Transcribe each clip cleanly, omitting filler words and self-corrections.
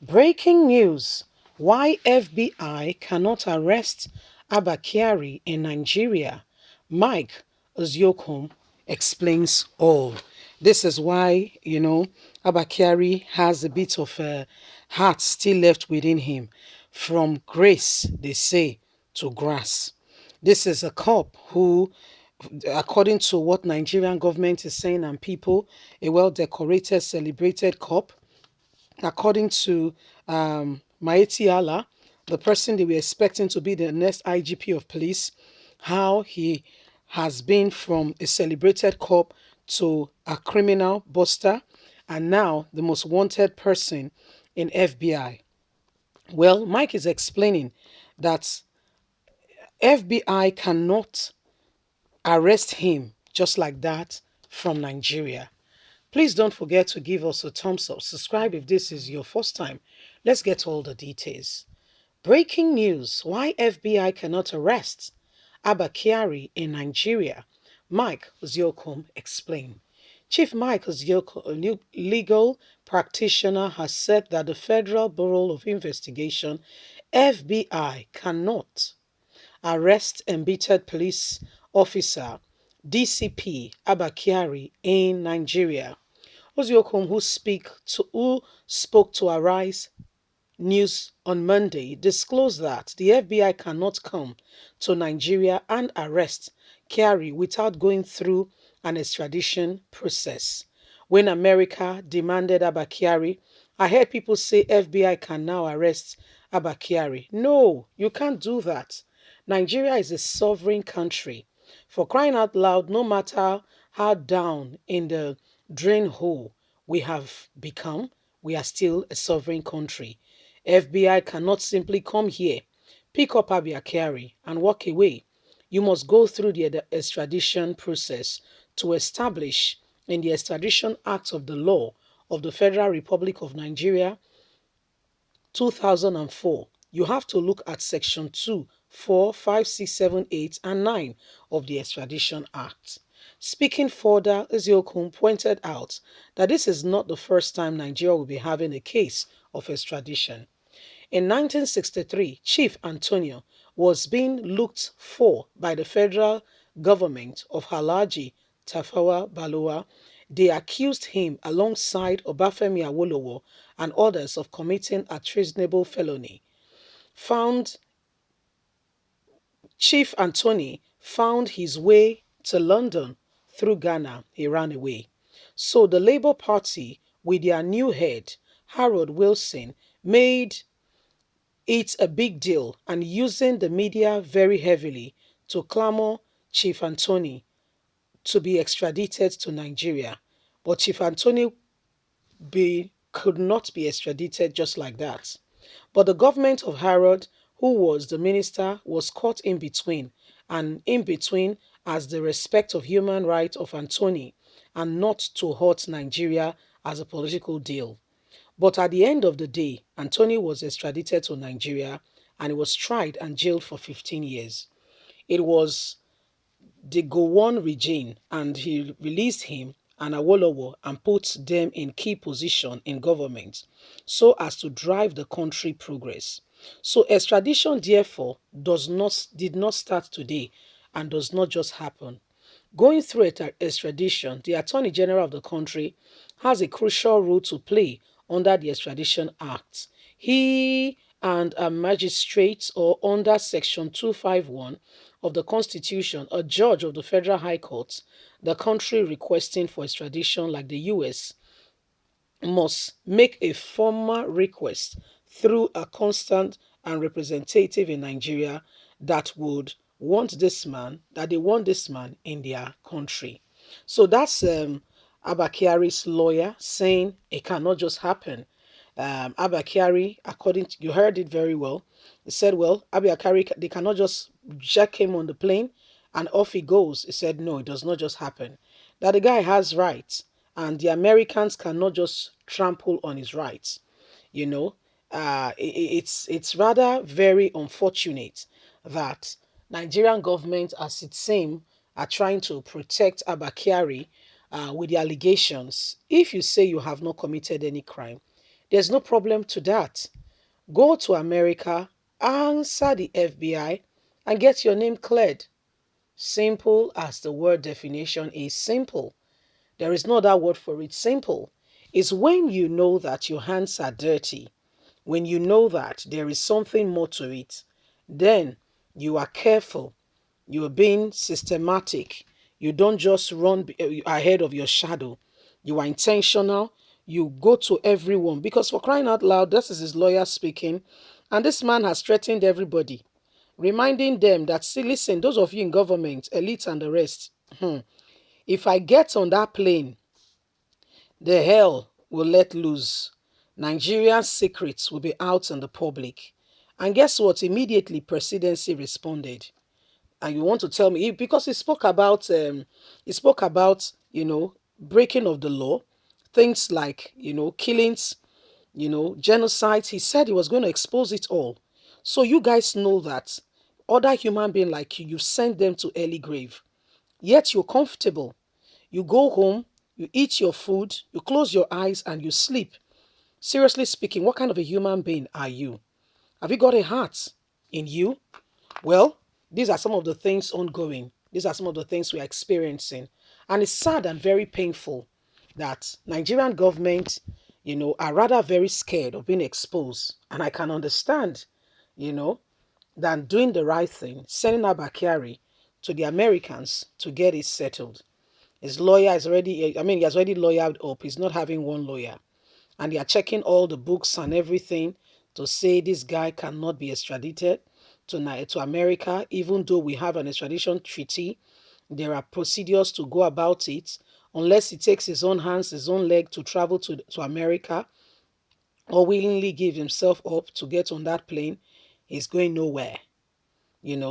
Breaking news: why FBI cannot arrest Abba Kyari in Nigeria. Mike Oziokom explains all. This is why, Abba Kyari has a bit of a heart still left within him. From grace, they say, to grass. This is a cop who, according to what Nigerian government is saying and people, a well-decorated, celebrated cop, according to Maeti Allah, the person they were expecting to be the next IGP of police, how he has been from a celebrated cop to a criminal buster and now the most wanted person in FBI. Well, Mike is explaining that FBI cannot arrest him just like that from Nigeria. Please don't forget to give us a thumbs up. Subscribe if this is your first time. Let's get all the details. Breaking news: why FBI cannot arrest Abba Kyari in Nigeria. Mike Oziokom explained. Chief Mike Oziokom, a legal practitioner, has said that the Federal Bureau of Investigation, FBI, cannot arrest embittered police officer DCP Abba Kyari in Nigeria. Oziokom, who spoke to Arise News on Monday, disclosed that the FBI cannot come to Nigeria and arrest Kyari without going through an extradition process. When America demanded Abba Kyari, I heard people say FBI can now arrest Abba Kyari. No, you can't do that. Nigeria is a sovereign country. For crying out loud, no matter how down in the drain hole we have become, we are still a sovereign country. FBI cannot simply come here, pick up Abba Kyari, and walk away. You must go through the extradition process to establish in the Extradition Act of the Law of the Federal Republic of Nigeria 2004. You have to look at Section 2, 4, 5, 6, 7, 8, and 9 of the Extradition Act. Speaking further, Eziokun pointed out that this is not the first time Nigeria will be having a case of extradition. In 1963, Chief Antonio was being looked for by the federal government of Halaji Tafawa Balewa. They accused him alongside Obafemi Awolowo and others of committing a treasonable felony. Found Chief Anthony found his way to London through Ghana. He ran away. So the Labour Party, with their new head, Harold Wilson, made it's a big deal and using the media very heavily to clamor Chief Anthony to be extradited to Nigeria. But Chief Anthony could not be extradited just like that. But the government of Harold, who was the minister, was caught in between, and in between as the respect of human rights of Anthony and not to hurt Nigeria as a political deal. But at the end of the day, Anthony was extradited to Nigeria and he was tried and jailed for 15 years. It was the Gowon regime and he released him and Awolowo and put them in key position in government so as to drive the country progress. So extradition therefore did not start today and does not just happen. Going through extradition, the Attorney General of the country has a crucial role to play under the Extradition Act. He and a magistrate or under Section 251 of the Constitution, a judge of the Federal High Court, the country requesting for extradition like the US must make a formal request through a constant and representative in Nigeria that they want this man in their country. So that's Abba Kyari's lawyer saying it cannot just happen. Abba Kyari, according to, you heard it very well, he said, well, Abba Kyari, they cannot just jack him on the plane and off he goes. He said, no, it does not just happen. That the guy has rights and the Americans cannot just trample on his rights. You know, it's rather very unfortunate that Nigerian government, as it seems, are trying to protect Abba Kyari with the allegations. If you say you have not committed any crime, There's no problem to that. Go to America, answer the FBI, and get your name cleared. Simple as the word definition is simple. There is no other word for it. Simple. It's when you know that your hands are dirty, when you know that there is something more to it, then you are careful. You are being systematic. You don't just run ahead of your shadow. You are intentional. You go to everyone because, for crying out loud, this is his lawyer speaking. And this man has threatened everybody, reminding them that, see, listen, those of you in government, elites and the rest, if I get on that plane, the hell will let loose. Nigeria's secrets will be out in the public. And guess what? Immediately, presidency responded. And you want to tell me, because he spoke about, breaking of the law, things like, killings, genocides. He said he was going to expose it all. So you guys know that other human being like you send them to early grave. Yet you're comfortable. You go home, you eat your food, you close your eyes and you sleep. Seriously speaking, what kind of a human being are you? Have you got a heart in you? Well, these are some of the things ongoing. These are some of the things we are experiencing. And it's sad and very painful that Nigerian government, are rather very scared of being exposed. And I can understand, you know, than doing the right thing, sending Abba Kyari to the Americans to get it settled. His lawyer is already, he has already lawyered up. He's not having one lawyer. And they are checking all the books and everything to say this guy cannot be extradited to America, even though we have an extradition treaty. There are procedures to go about it. Unless he takes his own hands, his own leg to travel to America or willingly give himself up to get on that plane, he's going nowhere.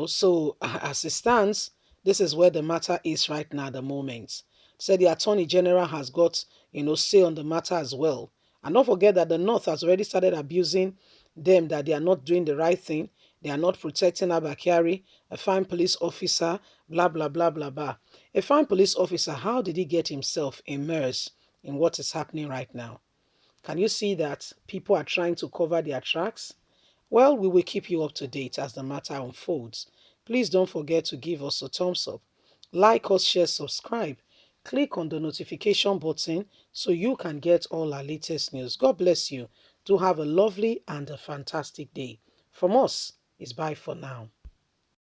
So as it stands, this is where the matter is right now at the moment. Said the Attorney General has got, say on the matter as well. And don't forget that the North has already started abusing them, that they are not doing the right thing. They are not protecting Abba Kyari, a fine police officer, blah, blah, blah, blah, blah. A fine police officer, how did he get himself immersed in what is happening right now? Can you see that people are trying to cover their tracks? Well, we will keep you up to date as the matter unfolds. Please don't forget to give us a thumbs up. Like us, share, subscribe. Click on the notification button so you can get all our latest news. God bless you. Do have a lovely and a fantastic day. From us, it's bye for now.